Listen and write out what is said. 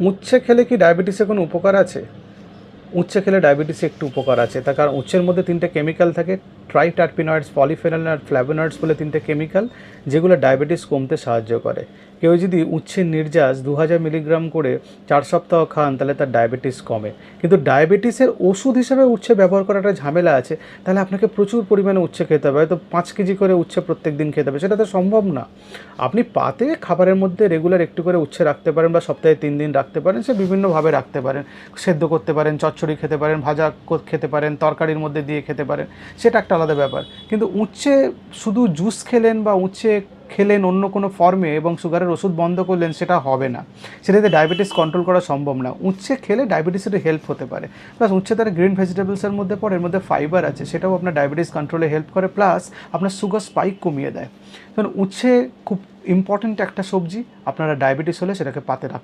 উচ্ছে খেলে কি ডায়াবেটিসে কোনো উপকার আছে? উচ্ছে খেলে ডায়াবেটিসে একটু উপকার আছে, তার কারণ উচ্ছের মধ্যে 3টে কেমিক্যাল থাকে, ট্রাইটারপিনয়েডস, পলিফেনল আর ফ্ল্যাভোনয়েডস বলে 3টে কেমিক্যাল, যেগুলো ডায়াবেটিস কমতে সাহায্য করে। কেউ যদি উচ্ছের নির্যাস 2000 মিলিগ্রাম করে 4 সপ্তাহ খান, তাহলে তার ডায়াবেটিস কমে। কিন্তু ডায়াবেটিসের ওষুধ হিসাবে উচ্ছে ব্যবহার করাটা ঝামেলা আছে, তাহলে আপনাকে প্রচুর পরিমাণে উচ্ছে খেতে হবে, হয়তো 5 কেজি করে উচ্ছে প্রত্যেক দিন খেতে হবে, সেটা তো সম্ভব না। আপনি পাতে খাবারের মধ্যে রেগুলার একটু করে উচ্ছে রাখতে পারেন, বা সপ্তাহে 3 দিন রাখতে পারেন, সে বিভিন্নভাবে রাখতে পারেন। সেদ্ধ করতে পারেন, চচ্চড়ি খেতে পারেন, ভাজা খেতে পারেন, তরকারির মধ্যে দিয়ে খেতে পারেন, সেটা একটা আলাদা ব্যাপার। কিন্তু উচ্ছে শুধু জুস খেলেন বা উচ্ছে খেলেন অন্য কোনো ফর্মে এবং সুগারের ওষুধ বন্ধ করলেন, সেটা হবে না, সেটাতে ডায়াবেটিস কন্ট্রোল করা সম্ভব না। উচ্ছে খেলে ডায়াবেটিসের হেল্প হতে পারে, প্লাস উচ্ছে তার গ্রিন ভেজিটেবলসের মধ্যে পড়ে, এর মধ্যে ফাইবার আছে, সেটাও আপনার ডায়াবেটিস কন্ট্রোলে হেল্প করে, প্লাস আপনার সুগার স্পাইক কমিয়ে দেয়। কারণ উচ্ছে খুব ইম্পর্ট্যান্ট একটা সবজি, আপনারা ডায়াবেটিস হলে সেটাকে পাতে রাখুন।